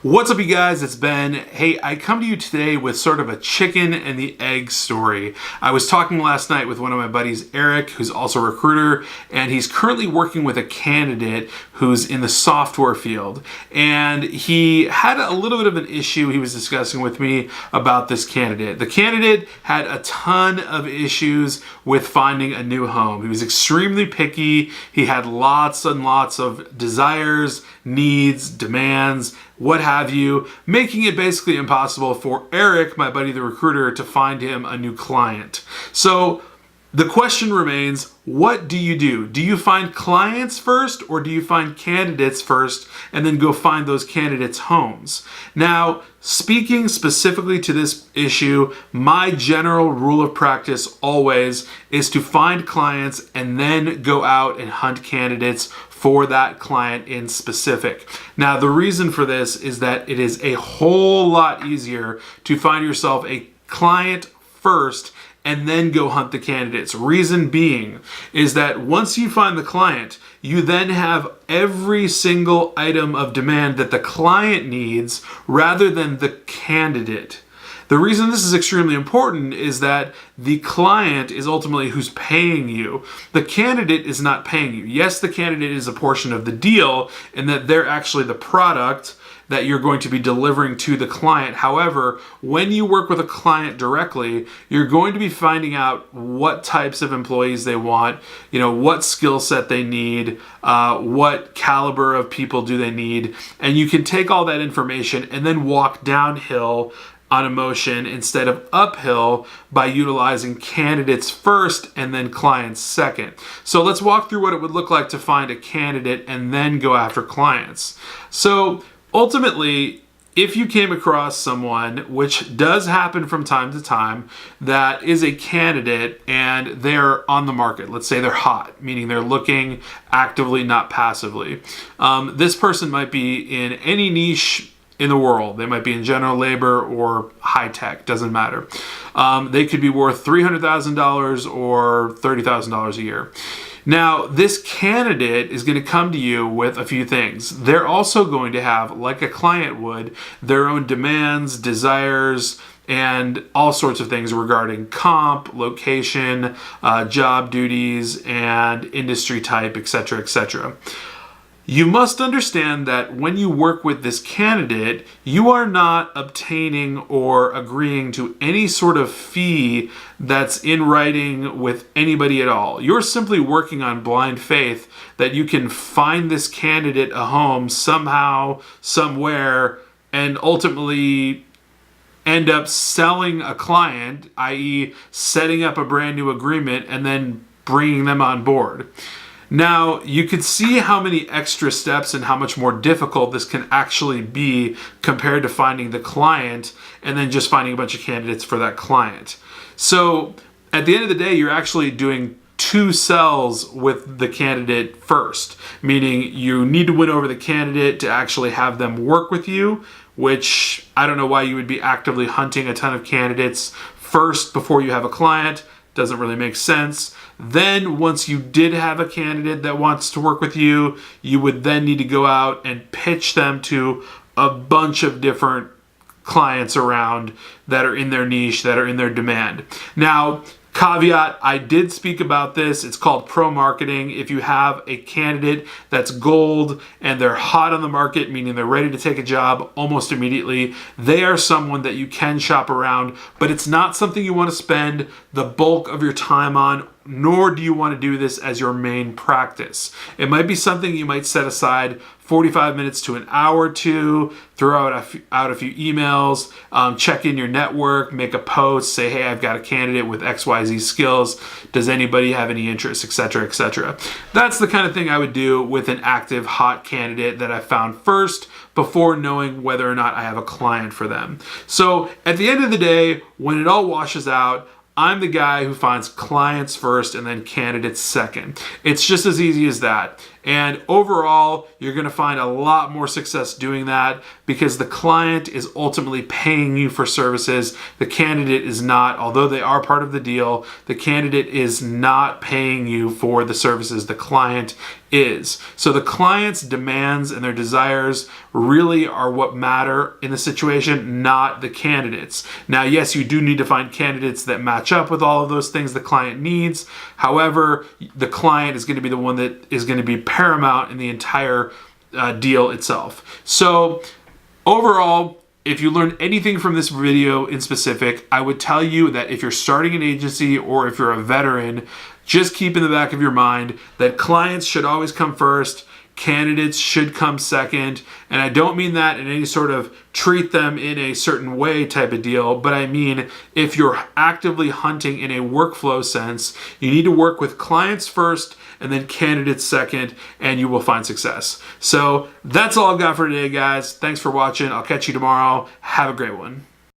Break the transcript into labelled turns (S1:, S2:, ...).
S1: What's up, you guys? It's Ben. Hey, I come to you today with sort of a chicken and the egg story. I was talking last night with one of my buddies, Erick, who's also a recruiter, and he's currently working with a candidate who's in the software field. And he had a little bit of an issue he was discussing with me about this candidate. The candidate had a ton of issues with finding a new home. He was extremely picky. He had lots and lots of desires, needs, demands, what have you, making it basically impossible for Erick, my buddy the recruiter, to find him a new client. So the question remains, what do you do? Do you find clients first, or do you find candidates first and then go find those candidates' homes? Now, speaking specifically to this issue, my general rule of practice always is to find clients and then go out and hunt candidates for that client in specific. Now, the reason for this is that it is a whole lot easier to find yourself a client first and then go hunt the candidates. Reason being is that once you find the client, you then have every single item of demand that the client needs rather than the candidate. The reason this is extremely important is that the client is ultimately who's paying you. The candidate is not paying you. Yes, the candidate is a portion of the deal in that they're actually the product that you're going to be delivering to the client. However, when you work with a client directly, you're going to be finding out what types of employees they want, what skill set they need, what caliber of people do they need, and you can take all that information and then walk downhill on emotion instead of uphill by utilizing candidates first and then clients second. So let's walk through what it would look like to find a candidate and then go after clients. So ultimately, if you came across someone, which does happen from time to time, that is a candidate and they're on the market, let's say they're hot, meaning they're looking actively, not passively. This person might be in any niche in the world. They might be in general labor or high tech, doesn't matter. They could be worth $300,000 or $30,000 a year. Now, this candidate is going to come to you with a few things. They're also going to have, like a client would, their own demands, desires, and all sorts of things regarding comp, location, job duties, and industry type, etc., etc. You must understand that when you work with this candidate, you are not obtaining or agreeing to any sort of fee that's in writing with anybody at all. You're simply working on blind faith that you can find this candidate a home somehow, somewhere, and ultimately end up selling a client, i.e. setting up a brand new agreement and then bringing them on board. Now, you can see how many extra steps and how much more difficult this can actually be compared to finding the client and then just finding a bunch of candidates for that client. So at the end of the day, you're actually doing two sells with the candidate first, meaning you need to win over the candidate to actually have them work with you, which I don't know why you would be actively hunting a ton of candidates first before you have a client. Doesn't really make sense. Then once you did have a candidate that wants to work with you, you would then need to go out and pitch them to a bunch of different clients around that are in their niche, that are in their demand. Now, caveat, I did speak about this. It's called pro marketing. If you have a candidate that's gold and they're hot on the market, meaning they're ready to take a job almost immediately, they are someone that you can shop around, but it's not something you want to spend the bulk of your time on, nor do you want to do this as your main practice. It might be something you might set aside 45 minutes to an hour or two, throw out a few emails, check in your network, make a post, say, hey, I've got a candidate with XYZ skills. Does anybody have any interest, etc., etc. That's the kind of thing I would do with an active, hot candidate that I found first before knowing whether or not I have a client for them. So at the end of the day, when it all washes out, I'm the guy who finds clients first and then candidates second. It's just as easy as that. And overall, you're going to find a lot more success doing that because the client is ultimately paying you for services. The candidate is not, although they are part of the deal, the candidate is not paying you for the services. The client is. So the client's demands and their desires really are what matter in the situation, not the candidates. Now, yes, you do need to find candidates that match up with all of those things the client needs. However, the client is going to be the one that is going to be paramount in the entire deal itself. So overall, if you learned anything from this video in specific, I would tell you that if you're starting an agency or if you're a veteran, just keep in the back of your mind that clients should always come first, candidates should come second. And I don't mean that in any sort of treat them in a certain way type of deal, but I mean if you're actively hunting in a workflow sense, you need to work with clients first and then candidates second, and you will find success. So that's all I've got for today, guys. Thanks for watching. I'll catch you tomorrow. Have a great one.